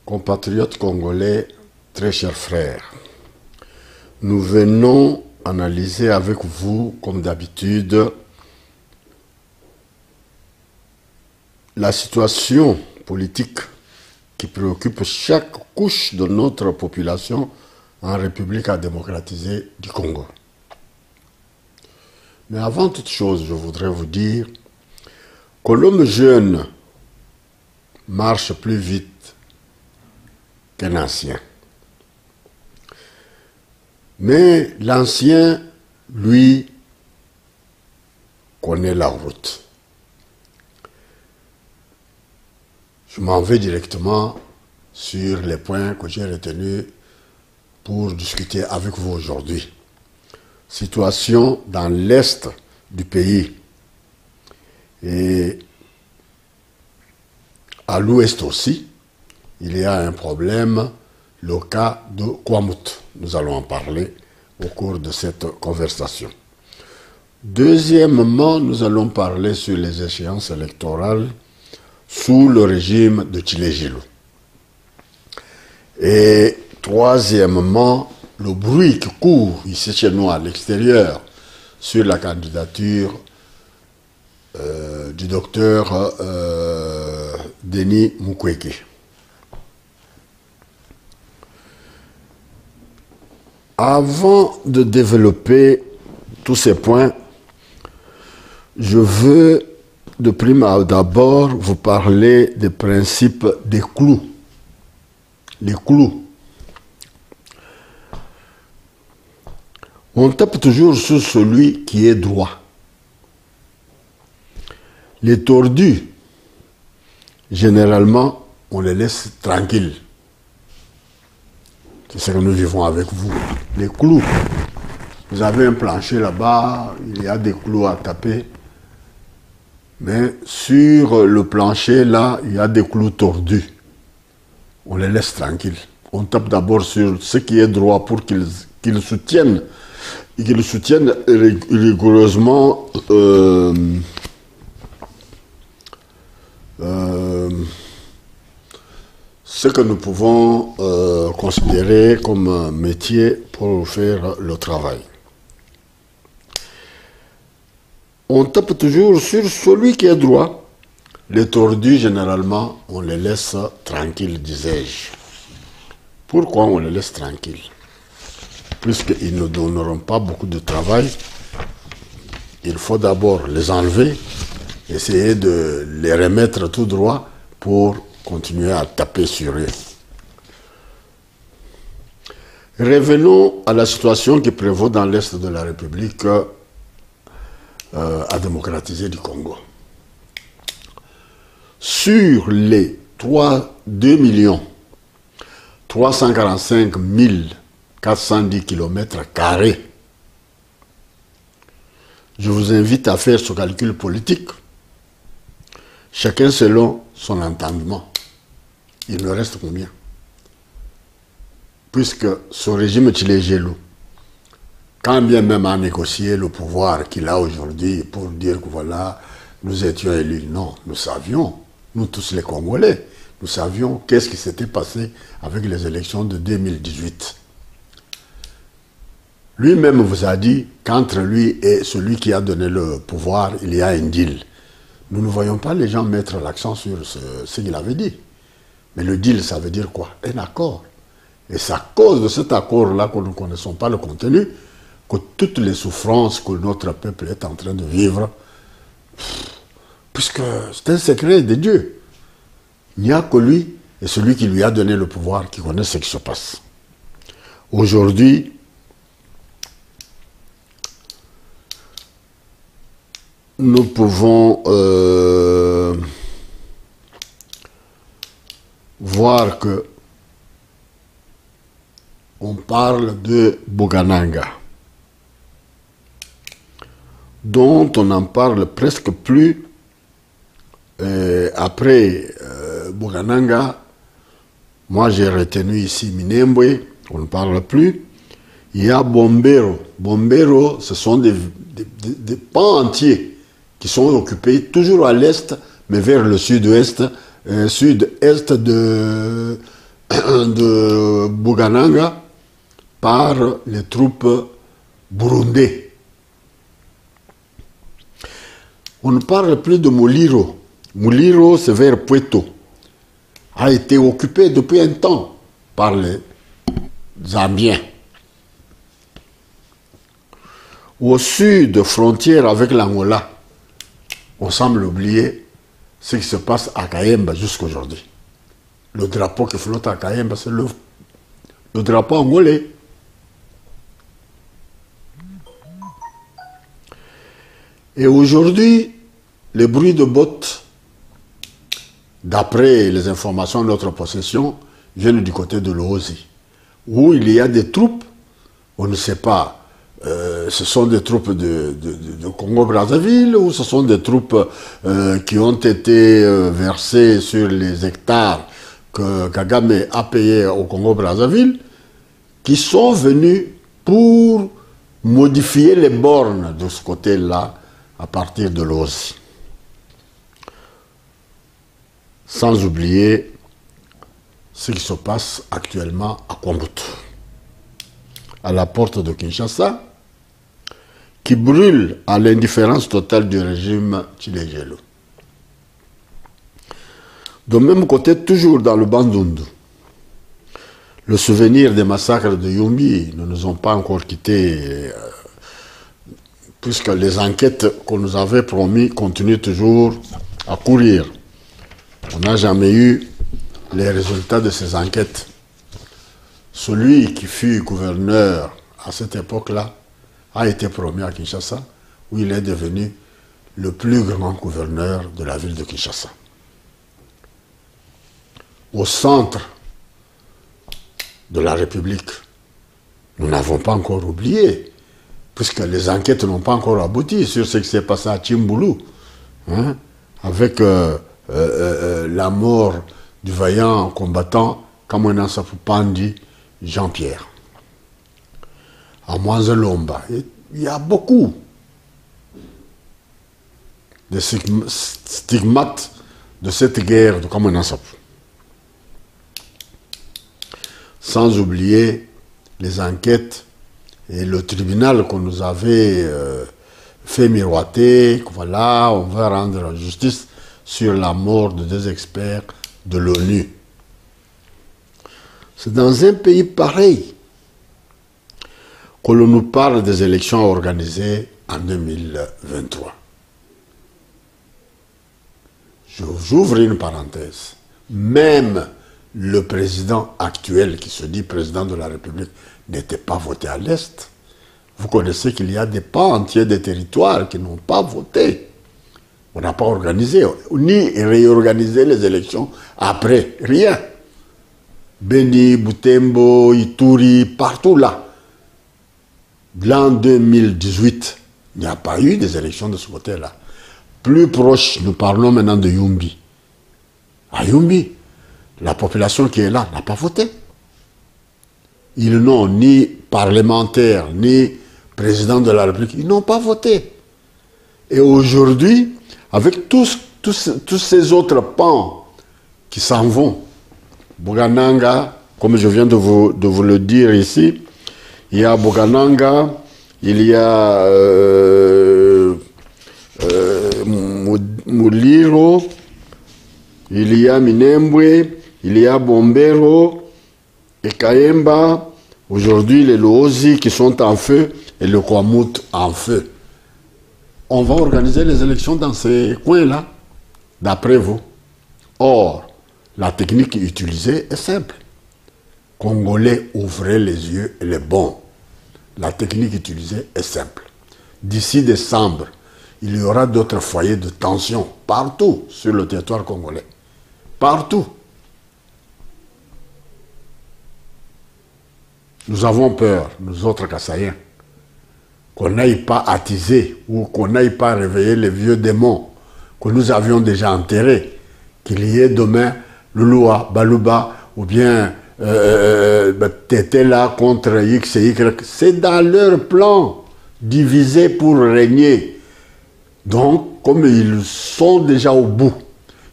Compatriotes congolais, très chers frères, nous venons analyser avec vous, comme d'habitude, la situation politique qui préoccupe chaque couche de notre population en République démocratisée du Congo. Mais avant toute chose, je voudrais vous dire que l'homme jeune marche plus vite qu'un ancien. Mais l'ancien, lui, connaît la route. Je m'en vais directement sur les points que j'ai retenus pour discuter avec vous aujourd'hui. Situation dans l'est du pays et à l'ouest aussi, il y a un problème, le cas de Kwamut. Nous allons en parler au cours de cette conversation. Deuxièmement, nous allons parler sur les échéances électorales sous le régime de Tshilé-Gilou. Et troisièmement, le bruit qui court ici chez nous à l'extérieur sur la candidature du docteur Denis Mukwege. Avant de développer tous ces points, je veux de prime d'abord vous parler des principes des clous. Les clous. On tape toujours sur celui qui est droit. Les tordus, généralement, on les laisse tranquilles. C'est ce que nous vivons avec vous. Les clous. Vous avez un plancher là-bas, il y a des clous à taper. Mais sur le plancher, là, il y a des clous tordus. On les laisse tranquilles. On tape d'abord sur ce qui est droit pour qu'ils soutiennent rigoureusement ce que nous pouvons considérer comme un métier pour faire le travail. On tape toujours sur celui qui est droit. Les tordus, généralement, on les laisse tranquilles, disais-je. Pourquoi on les laisse tranquilles? Puisqu'ils ne donneront pas beaucoup de travail, il faut d'abord les enlever, essayer de les remettre tout droit pour continuer à taper sur eux. Revenons à la situation qui prévaut dans l'Est de la République démocratisée du Congo. Sur les 2 345 410 km², je vous invite à faire ce calcul politique, chacun selon son entendement. Il me reste combien? Puisque ce régime Tshilé-Gilou, quand bien même a négocié le pouvoir qu'il a aujourd'hui pour dire que voilà, nous étions élus, non, nous savions, nous tous les Congolais, nous savions qu'est-ce qui s'était passé avec les élections de 2018. Lui-même vous a dit qu'entre lui et celui qui a donné le pouvoir, il y a un deal. Nous ne voyons pas les gens mettre l'accent sur ce qu'il avait dit. Mais le deal, ça veut dire quoi? Un accord. Et c'est à cause de cet accord-là que nous ne connaissons pas le contenu, que toutes les souffrances que notre peuple est en train de vivre, puisque c'est un secret de Dieu. Il n'y a que lui et celui qui lui a donné le pouvoir qui connaît ce qui se passe. Aujourd'hui, nous pouvons voir que on parle de Bogananga, dont on n'en parle presque plus. Après Bogananga, moi j'ai retenu ici Minembwe, on ne parle plus. Il y a Bombero. Bombero, ce sont des pans entiers qui sont occupés toujours à l'est, mais vers le sud-ouest, sud-est de Bougananga par les troupes burundais. On ne parle plus de Muliro. Muliro, c'est vers Puerto, a été occupé depuis un temps par les Zambiens. Au sud, frontière avec l'Angola, on semble oublier ce qui se passe à Kayemba jusqu'à aujourd'hui. Le drapeau qui flotte à Kayemba, c'est le drapeau angolais. Et aujourd'hui, les bruits de bottes, d'après les informations de notre possession, viennent du côté de l'Ozi, où il y a des troupes, on ne sait pas, ce sont des troupes de Congo-Brazzaville ou ce sont des troupes qui ont été versées sur les hectares que Kagame a payés au Congo-Brazzaville, qui sont venus pour modifier les bornes de ce côté-là à partir de l'Ozi. Sans oublier ce qui se passe actuellement à Kwambutu, à la porte de Kinshasa, qui brûle à l'indifférence totale du régime Tshilejelo. De même côté, toujours dans le Bandundu, le souvenir des massacres de Yumbi ne nous ont pas encore quittés, puisque les enquêtes qu'on nous avait promis continuent toujours à courir. On n'a jamais eu les résultats de ces enquêtes. Celui qui fut gouverneur à cette époque-là a été promu à Kinshasa, où il est devenu le plus grand gouverneur de la ville de Kinshasa. Au centre de la République, nous n'avons pas encore oublié, puisque les enquêtes n'ont pas encore abouti sur ce qui s'est passé à Tchimboulou, hein, avec la mort du vaillant combattant Kamwena Sapupandi Jean-Pierre. À Mwanzelomba, il y a beaucoup de stigmates de cette guerre de Kamwena Sapupandi. Sans oublier les enquêtes et le tribunal qu'on nous avait fait miroiter, voilà, on va rendre justice sur la mort de deux experts de l'ONU. C'est dans un pays pareil que l'on nous parle des élections organisées en 2023. J'ouvre une parenthèse. Même le président actuel, qui se dit président de la République, n'était pas voté à l'Est. Vous connaissez qu'il y a des pans entiers des territoires qui n'ont pas voté. On n'a pas organisé, ni réorganisé les élections après. Rien. Beni, Butembo, Ituri, partout là. L'an 2018, il n'y a pas eu des élections de ce côté-là. Plus proche, nous parlons maintenant de Yumbi. À Yumbi, la population qui est là n'a pas voté. Ils n'ont ni parlementaire, ni président de la République. Ils n'ont pas voté. Et aujourd'hui, avec tous ces autres pans qui s'en vont, Bougananga, comme je viens de vous le dire ici, il y a Bougananga, il y a Muliro, il y a Minembwe, il y a Bombero et Kayemba, aujourd'hui les Loozi qui sont en feu et le Kwamut en feu. On va organiser les élections dans ces coins-là, d'après vous. Or, la technique utilisée est simple. Congolais, ouvrez les yeux et les bons. La technique utilisée est simple. D'ici décembre, il y aura d'autres foyers de tension partout sur le territoire congolais. Partout. Nous avons peur, nous autres Kassaïens, qu'on n'aille pas attiser ou qu'on n'aille pas réveiller les vieux démons que nous avions déjà enterrés. Qu'il y ait demain Lulua, Baluba ou bien Tétela contre X et Y. C'est dans leur plan divisé pour régner. Donc, comme ils sont déjà au bout,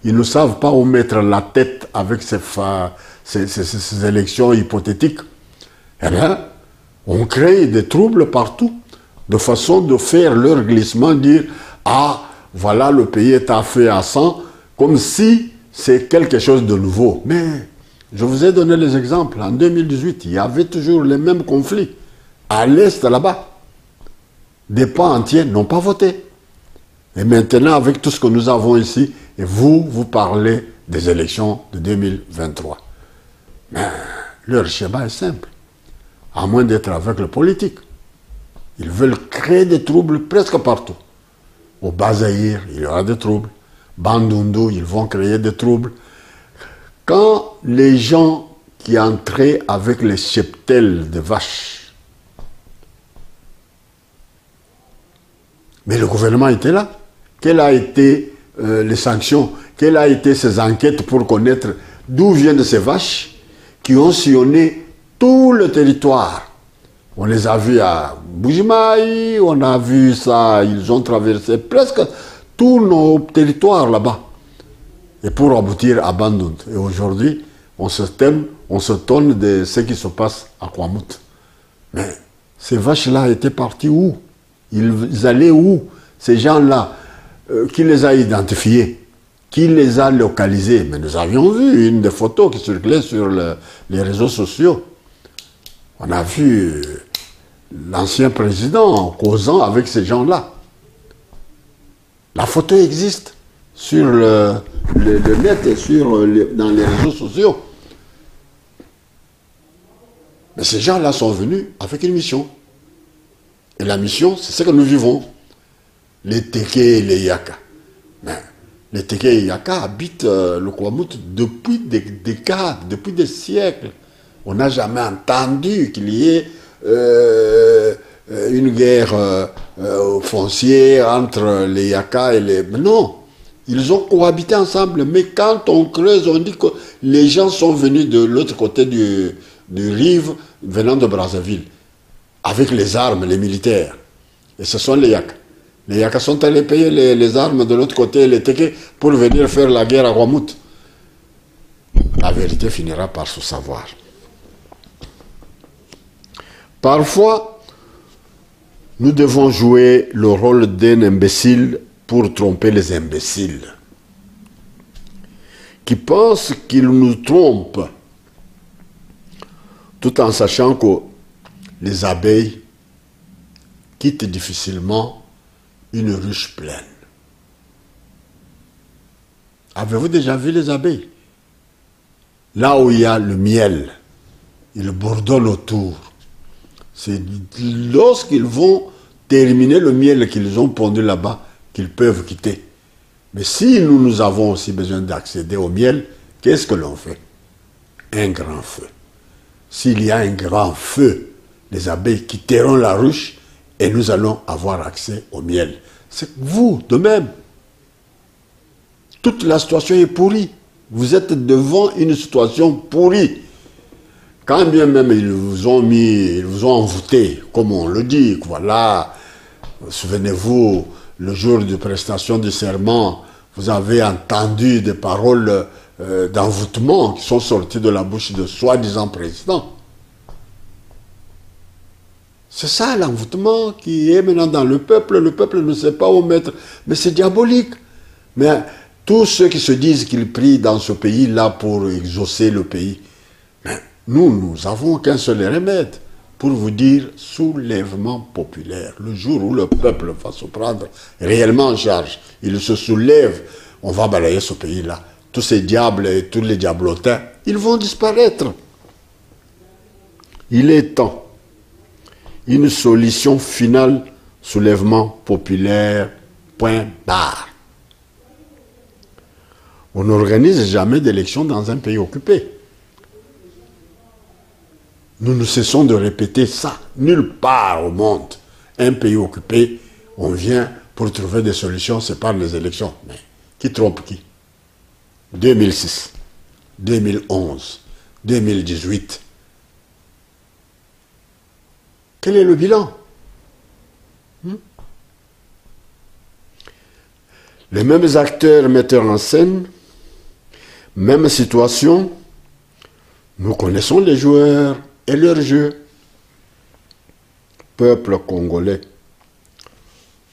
ils ne savent pas où mettre la tête avec ces élections hypothétiques, eh bien, on crée des troubles partout, de façon de faire leur glissement, dire « Ah, voilà, le pays est à feu à sang », comme si c'est quelque chose de nouveau. Mais je vous ai donné les exemples. En 2018, il y avait toujours les mêmes conflits. À l'Est, là-bas, des pans entiers n'ont pas voté. Et maintenant, avec tout ce que nous avons ici, et vous parlez des élections de 2023. Mais leur schéma est simple, à moins d'être avec le politique. Ils veulent créer des troubles presque partout. Au Bazaïr, il y aura des troubles. Bandundu, ils vont créer des troubles. Quand les gens qui entraient avec les cheptels de vaches, mais le gouvernement était là. Quelles ont été les sanctions? Quelles ont été ces enquêtes pour connaître d'où viennent ces vaches qui ont sillonné tout le territoire? On les a vus à Bujimaï, on a vu ça, ils ont traversé presque tous nos territoires là-bas. Et pour aboutir à Bandung. Et aujourd'hui, on se tonne de ce qui se passe à Kwamut. Mais ces vaches-là étaient parties où? Ils allaient où? Ces gens-là, qui les a identifiés? Qui les a localisés? Mais nous avions vu une des photos qui circulait sur les réseaux sociaux. On a vu l'ancien président causant avec ces gens-là. La photo existe sur le net et dans les réseaux sociaux. Mais ces gens-là sont venus avec une mission. Et la mission, c'est ce que nous vivons. Les Teke et les Yaka. Mais les Teke et Yaka habitent le Kwamut depuis des décades, depuis des siècles. On n'a jamais entendu qu'il y ait une guerre foncière entre les Yaka et les... Mais non, ils ont cohabité ensemble. Mais quand on creuse, on dit que les gens sont venus de l'autre côté du rive, venant de Brazzaville, avec les armes, les militaires. Et ce sont les Yaka. Les Yaka sont allés payer les armes de l'autre côté, les Teke, pour venir faire la guerre à Kwamut. La vérité finira par se savoir. Parfois, nous devons jouer le rôle d'un imbécile pour tromper les imbéciles, qui pensent qu'ils nous trompent, tout en sachant que les abeilles quittent difficilement une ruche pleine. Avez-vous déjà vu les abeilles? Là où il y a le miel, ils bourdonnent autour. C'est lorsqu'ils vont terminer le miel qu'ils ont pondu là-bas qu'ils peuvent quitter. Mais si nous avons aussi besoin d'accéder au miel, qu'est-ce que l'on fait? Un grand feu. S'il y a un grand feu, les abeilles quitteront la ruche et nous allons avoir accès au miel. C'est vous, de même. Toute la situation est pourrie. Vous êtes devant une situation pourrie. Quand bien même ils vous ont envoûté, comme on le dit, voilà, souvenez-vous, le jour de prestation du serment, vous avez entendu des paroles d'envoûtement qui sont sorties de la bouche de soi-disant président. C'est ça l'envoûtement qui est maintenant dans le peuple ne sait pas où mettre, mais c'est diabolique. Mais tous ceux qui se disent qu'ils prient dans ce pays-là pour exaucer le pays, mais nous avons qu'un seul remède, pour vous dire soulèvement populaire. Le jour où le peuple va se prendre réellement en charge, il se soulève, on va balayer ce pays-là. Tous ces diables et tous les diablotins, ils vont disparaître. Il est temps. Une solution finale, soulèvement populaire, point barre. On n'organise jamais d'élection dans un pays occupé. Nous ne cessons de répéter ça. Nulle part au monde, un pays occupé, on vient pour trouver des solutions, c'est par les élections. Mais qui trompe qui? 2006, 2011, 2018. Quel est le bilan? Les mêmes acteurs metteurs en scène, même situation, Nous connaissons les joueurs et leurs jeux. Peuple congolais,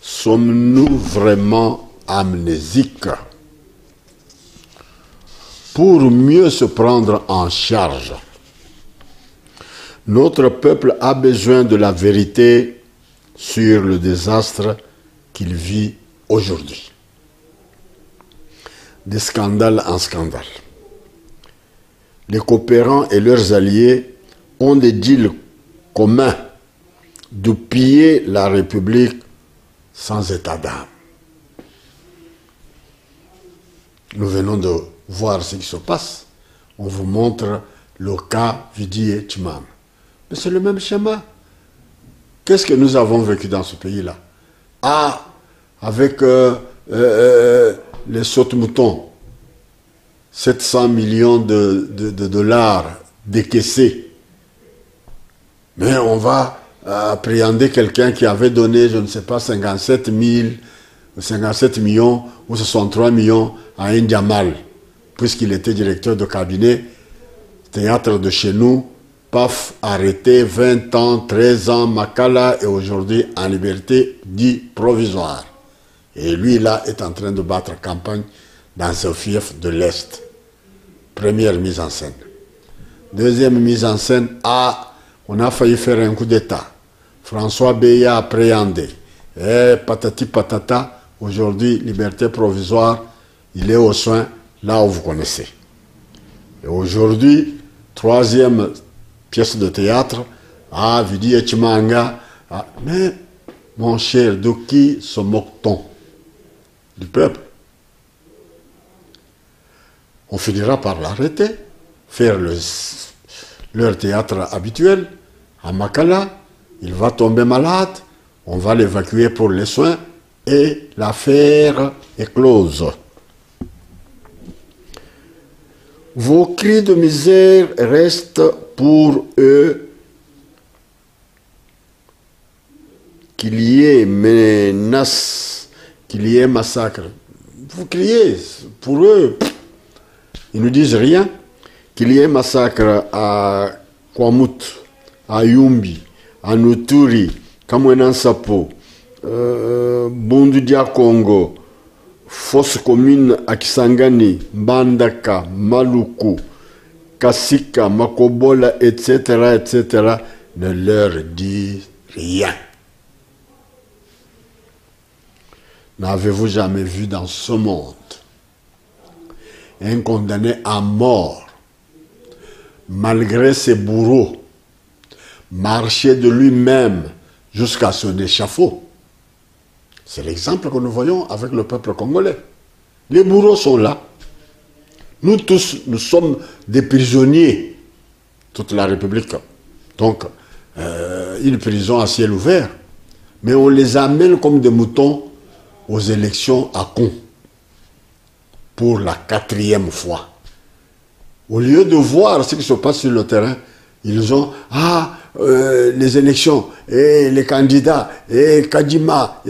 sommes-nous vraiment amnésiques pour mieux se prendre en charge? Notre peuple a besoin de la vérité sur le désastre qu'il vit aujourd'hui. De scandale en scandale. Les coopérants et leurs alliés ont des deals communs de piller la République sans état d'âme. Nous venons de voir ce qui se passe. On vous montre le cas Vidi et Timam. Mais c'est le même schéma. Qu'est-ce que nous avons vécu dans ce pays-là? Ah, avec les sautes-moutons, 700 millions de dollars décaissés. Mais on va appréhender quelqu'un qui avait donné, je ne sais pas, 57 millions ou 63 millions à un Jamal, puisqu'il était directeur de cabinet, théâtre de chez nous, paf, arrêté, 20 ans, 13 ans, Makala, et aujourd'hui en liberté, dit provisoire. Et lui, là, est en train de battre campagne dans ce fief de l'Est. Première mise en scène. Deuxième mise en scène, on a failli faire un coup d'État. François Beya appréhendé. Et patati patata, aujourd'hui, liberté provisoire, il est aux soins, là où vous connaissez. Et aujourd'hui, troisième pièce de théâtre, Vidi et Chimanga. Mais, mon cher, de qui se moque-t-on? Du peuple. On finira par l'arrêter, faire leur théâtre habituel. À Makala, il va tomber malade, on va l'évacuer pour les soins et l'affaire est close. Vos cris de misère restent pour eux qu'il y ait menace, qu'il y ait massacre. Vous criez, pour eux, ils ne disent rien. Qu'il y ait massacre à Kwamut, à Yumbi, à Nuturi, Kamwenan Sapo, Bundudia Congo, fosse commune à Kisangani, Mbandaka, Maluku, Kasika, Makobola, etc., etc., ne leur dit rien. N'avez-vous jamais vu dans ce monde un condamné à mort, malgré ses bourreaux, marcher de lui-même jusqu'à son échafaud? C'est l'exemple que nous voyons avec le peuple congolais. Les bourreaux sont là. Nous tous, nous sommes des prisonniers, toute la République. Donc, une prison à ciel ouvert. Mais on les amène comme des moutons aux élections à con. Pour la 4e fois. Au lieu de voir ce qui se passe sur le terrain, ils ont les élections, et les candidats, et Kadima.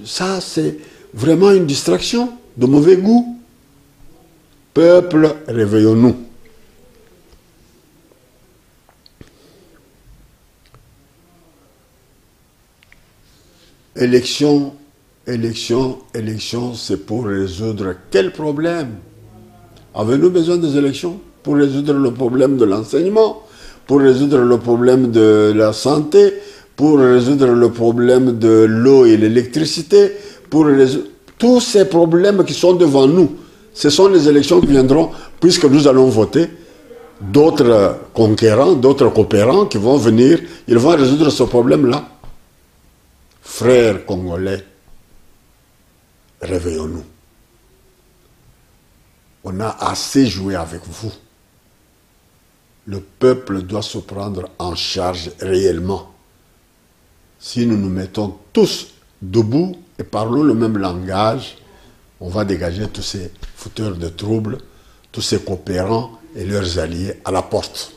Ça, c'est vraiment une distraction de mauvais goût. Peuple, réveillons-nous. Élection, élection, élection, c'est pour résoudre quel problème? Avez-nous besoin des élections pour résoudre le problème de l'enseignement, pour résoudre le problème de la santé, pour résoudre le problème de l'eau et l'électricité, pour résoudre tous ces problèmes qui sont devant nous? Ce sont les élections qui viendront, puisque nous allons voter. D'autres conquérants, d'autres coopérants qui vont venir, ils vont résoudre ce problème-là. Frères congolais, réveillons-nous. On a assez joué avec vous. Le peuple doit se prendre en charge réellement. Si nous nous mettons tous debout et parlons le même langage, on va dégager tous ces fouteurs de troubles, tous ces coopérants et leurs alliés à la porte.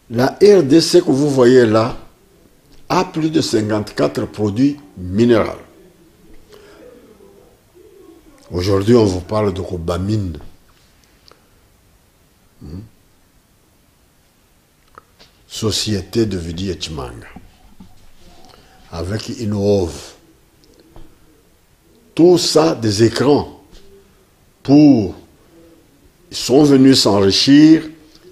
La RDC que vous voyez là a plus de 54 produits minéraux. Aujourd'hui, on vous parle de cobamine. société de Vidi et Chimanga, avec Inove. Tout ça, des écrans, ils sont venus s'enrichir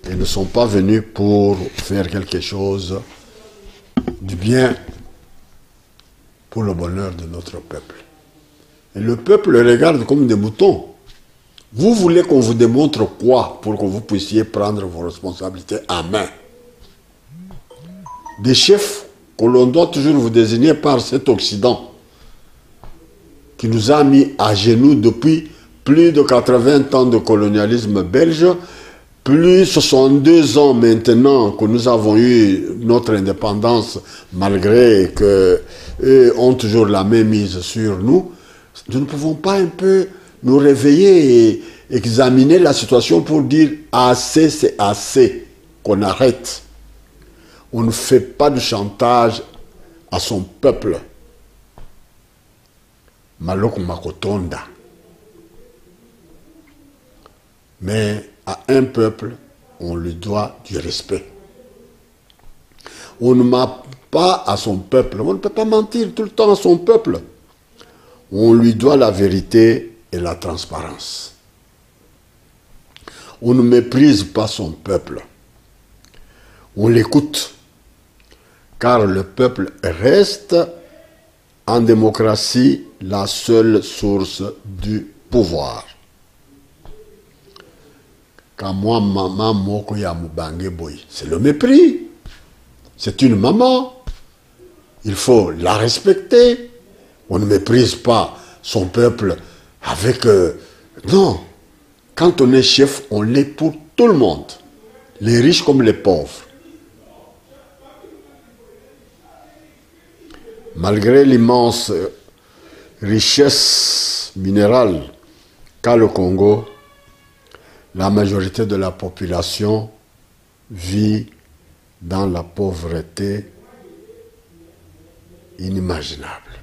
et ne sont pas venus pour faire quelque chose du bien pour le bonheur de notre peuple. Et le peuple le regarde comme des moutons. Vous voulez qu'on vous démontre quoi pour que vous puissiez prendre vos responsabilités en main? Des chefs que l'on doit toujours vous désigner par cet Occident qui nous a mis à genoux depuis plus de 80 ans de colonialisme belge, plus 62 ans maintenant que nous avons eu notre indépendance, malgré qu'eux ont toujours la main mise sur nous. Nous ne pouvons pas un peu nous réveiller et examiner la situation pour dire assez, c'est assez, qu'on arrête. On ne fait pas du chantage à son peuple. Maloko Makotonda. Mais à un peuple, on lui doit du respect. On ne ment pas à son peuple. On ne peut pas mentir tout le temps à son peuple. On lui doit la vérité et la transparence. On ne méprise pas son peuple. On l'écoute. Car le peuple reste en démocratie la seule source du pouvoir. Quand moi, maman, moko ya mubange boy, c'est le mépris. C'est une maman. Il faut la respecter. On ne méprise pas son peuple avec... non. Quand on est chef, on l'est pour tout le monde. Les riches comme les pauvres. Malgré l'immense richesse minérale qu'a le Congo, la majorité de la population vit dans la pauvreté inimaginable.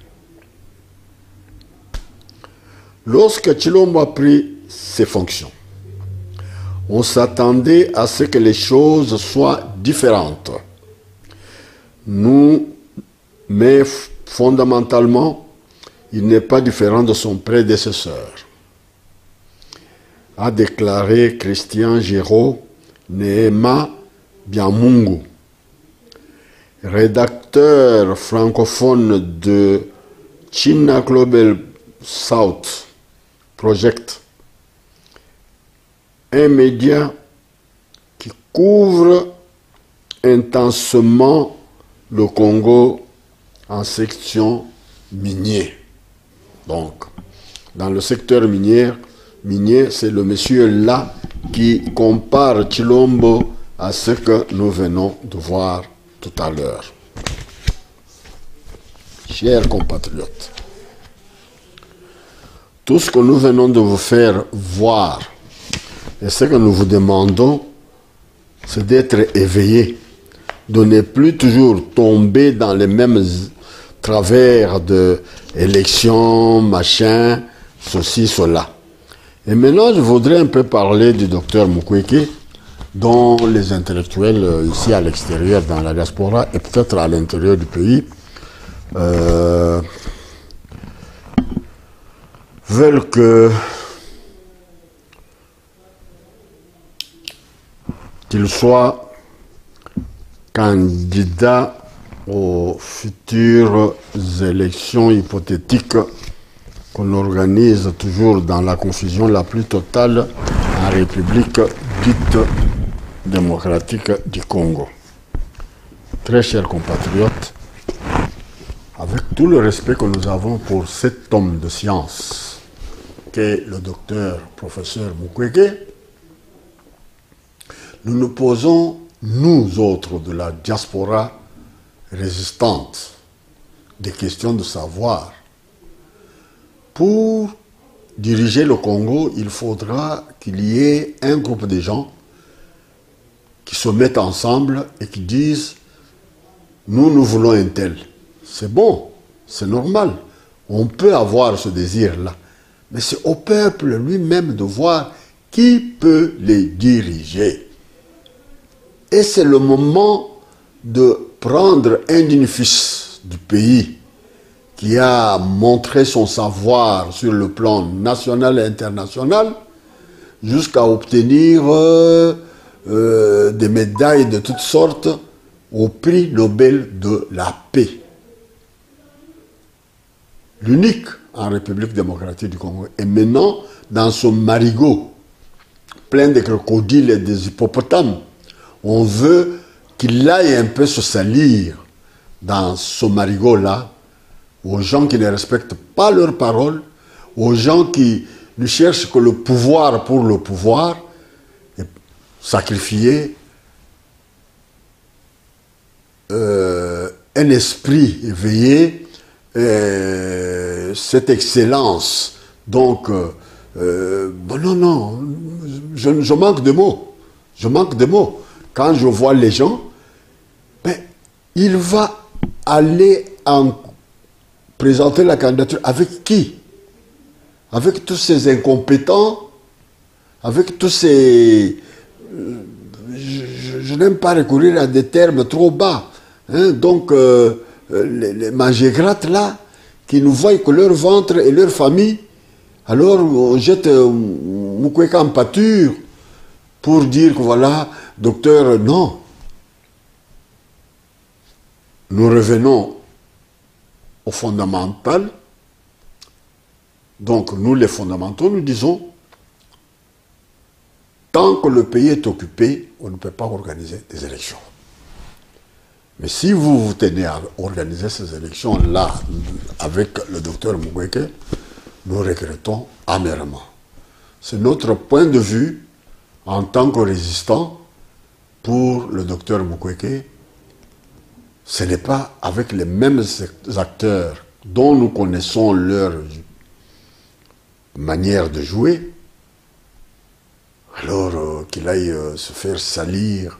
Lorsque Tshilombo a pris ses fonctions, on s'attendait à ce que les choses soient différentes. Mais fondamentalement, il n'est pas différent de son prédécesseur, a déclaré Christian Giraud Neema Biamungu, rédacteur francophone de China Global South Project, un média qui couvre intensément le Congo en section minier. Donc, dans le secteur minier, c'est le monsieur là qui compare Tshilombo à ce que nous venons de voir tout à l'heure. Chers compatriotes, tout ce que nous venons de vous faire voir et ce que nous vous demandons, c'est d'être éveillés, de ne plus toujours tomber dans les mêmes travers de élections, machin, ceci, cela. Et maintenant, je voudrais un peu parler du docteur Mukwege, dont les intellectuels ici à l'extérieur, dans la diaspora, et peut-être à l'intérieur du pays, veulent qu'il soit candidat aux futures élections hypothétiques qu'on organise toujours dans la confusion la plus totale en République dite démocratique du Congo. Très chers compatriotes, avec tout le respect que nous avons pour cet homme de science qu'est le docteur professeur Mukwege, nous nous posons, nous autres de la diaspora résistante, des questions de savoir. Pour diriger le Congo, il faudra qu'il y ait un groupe de gens qui se mettent ensemble et qui disent « nous voulons un tel ». C'est bon, c'est normal, on peut avoir ce désir-là. Mais c'est au peuple lui-même de voir qui peut les diriger. Et c'est le moment de prendre un digne fils du pays qui a montré son savoir sur le plan national et international jusqu'à obtenir des médailles de toutes sortes au prix Nobel de la paix. L'unique en République démocratique du Congo. Et maintenant, dans son marigot, plein de crocodiles et des hippopotames, on veut qu'il aille un peu se salir dans ce marigot-là, aux gens qui ne respectent pas leurs paroles, aux gens qui ne cherchent que le pouvoir pour le pouvoir, et sacrifier un esprit éveillé, cette excellence. Donc, bon, non, je manque de mots. Je manque de mots. Quand je vois les gens, ben, il va aller présenter la candidature avec qui? Avec tous ces incompétents, avec tous ces... je n'aime pas recourir à des termes trop bas. Hein? Donc, les mangégrates là, qui nous voient que leur ventre et leur famille, alors on jette Mukwege en pâture pour dire que voilà, docteur, non. Nous revenons au fondamental. Donc, nous, les fondamentaux, nous disons, tant que le pays est occupé, on ne peut pas organiser des élections. Mais si vous vous tenez à organiser ces élections-là avec le docteur Mukwege, nous regrettons amèrement. C'est notre point de vue en tant que résistant pour le docteur Mukwege. Ce n'est pas avec les mêmes acteurs dont nous connaissons leur manière de jouer, alors qu'il aille se faire salir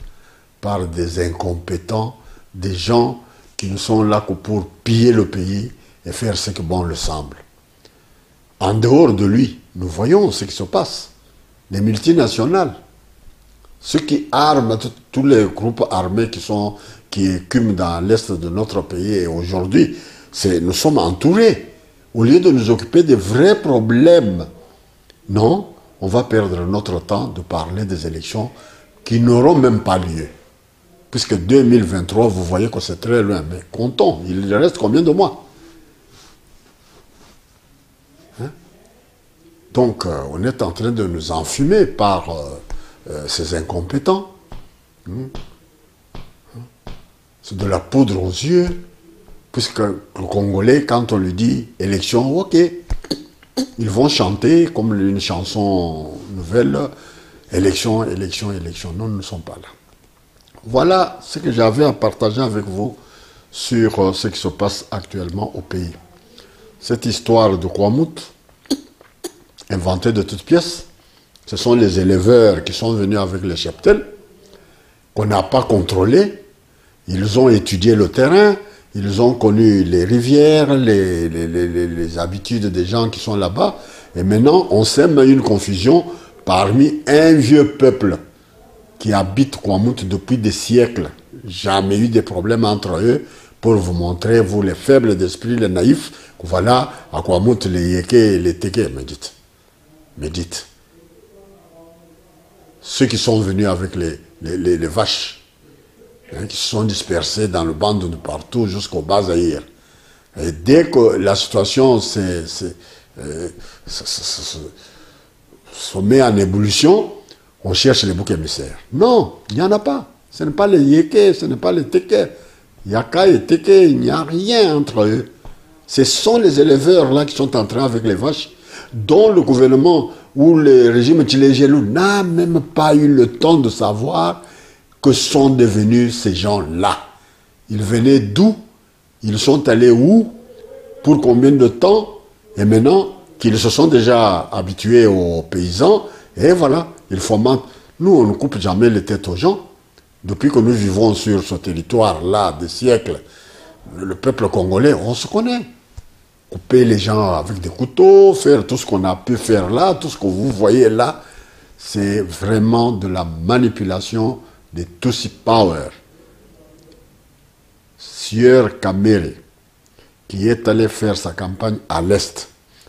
par des incompétents, des gens qui ne sont là que pour piller le pays et faire ce que bon le semble. En dehors de lui, nous voyons ce qui se passe. Les multinationales, ceux qui arment tous les groupes armés qui écument dans l'est de notre pays, et aujourd'hui, nous sommes entourés. Au lieu de nous occuper des vrais problèmes, non, on va perdre notre temps de parler des élections qui n'auront même pas lieu. Puisque 2023, vous voyez que c'est très loin. Mais comptons, il reste combien de mois? Hein? Donc, on est en train de nous enfumer par ces incompétents. C'est de la poudre aux yeux. Puisque le Congolais, quand on lui dit élection, ok, ils vont chanter comme une chanson nouvelle, élection, élection, élection. Non, nous ne sommes pas là. Voilà ce que j'avais à partager avec vous sur ce qui se passe actuellement au pays. Cette histoire de Kwamout, inventée de toutes pièces, ce sont les éleveurs qui sont venus avec les cheptels, qu'on n'a pas contrôlés. Ils ont étudié le terrain, ils ont connu les rivières, les habitudes des gens qui sont là-bas, et maintenant on sème une confusion parmi un vieux peuple qui habitent Kwamout depuis des siècles. Jamais eu de problème entre eux pour vous montrer, vous les faibles d'esprit, les naïfs, que voilà, à Kwamout, les Yéké et les Téké. Médite. Ceux qui sont venus avec les vaches, hein, qui se sont dispersés dans le bande de partout jusqu'au bas Zaïre. Et dès que la situation se met en ébullition, on cherche les boucs émissaires. Non, il n'y en a pas. Ce n'est pas les Yéké, ce n'est pas les Téké. Yaka et Téké, il n'y a rien entre eux. Ce sont les éleveurs là qui sont en train avec les vaches, dont le gouvernement ou le régime Tchilé-Gelou n'a même pas eu le temps de savoir que sont devenus ces gens-là. Ils venaient d'où? Ils sont allés où? Pour combien de temps? Et maintenant qu'ils se sont déjà habitués aux paysans, et voilà, ils fomentent. Nous, on ne coupe jamais les têtes aux gens. Depuis que nous vivons sur ce territoire-là des siècles, le peuple congolais, on se connaît. Couper les gens avec des couteaux, faire tout ce qu'on a pu faire là, tout ce que vous voyez là, c'est vraiment de la manipulation des Tutsi Power. Sieur Kamere, qui est allé faire sa campagne à l'Est,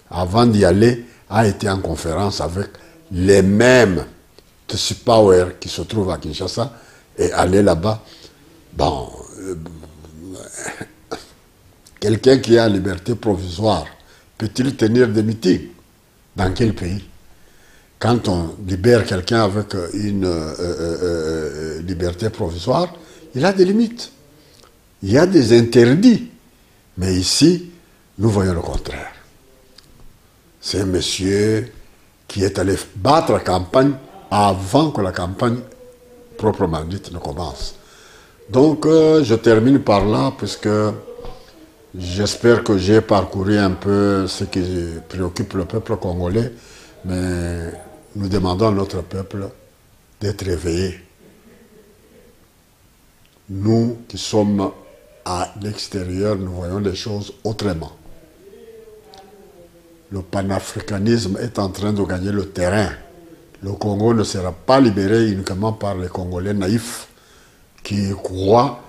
avant d'y aller, a été en conférence avec les mêmes Tutsi Power qui se trouvent à Kinshasa et allé là-bas. Bon, quelqu'un qui a liberté provisoire, peut-il tenir des meetings? Dans quel pays? Quand on libère quelqu'un avec une liberté provisoire, il a des limites. Il y a des interdits. Mais ici, nous voyons le contraire. C'est un monsieur qui est allé battre la campagne avant que la campagne proprement dite ne commence. Donc, je termine par là, puisque j'espère que j'ai parcouru un peu ce qui préoccupe le peuple congolais, mais nous demandons à notre peuple d'être éveillé. Nous qui sommes à l'extérieur, nous voyons les choses autrement. Le panafricanisme est en train de gagner le terrain. Le Congo ne sera pas libéré uniquement par les Congolais naïfs qui croient.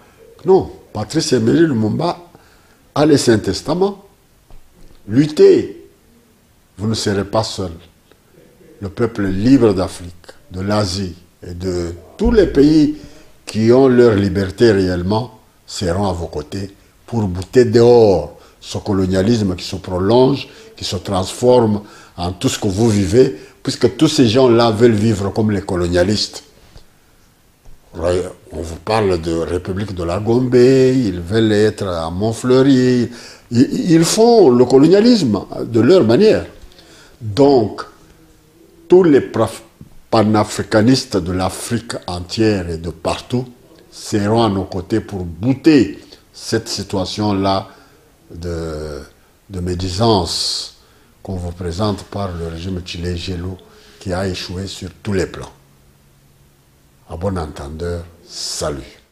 Non, Patrice Emery Lumumba a laissé un testament. Luttez, vous ne serez pas seul. Le peuple libre d'Afrique, de l'Asie et de tous les pays qui ont leur liberté réellement seront à vos côtés pour bouter dehors ce colonialisme qui se prolonge, qui se transforme en tout ce que vous vivez, puisque tous ces gens-là veulent vivre comme les colonialistes. On vous parle de République de la Gombe, ils veulent être à Montfleury, ils font le colonialisme de leur manière. Donc, tous les panafricanistes de l'Afrique entière et de partout seront à nos côtés pour bouter cette situation-là de médisance qu'on vous présente par le régime Tshilé-Gelou qui a échoué sur tous les plans. À bon entendeur, salut.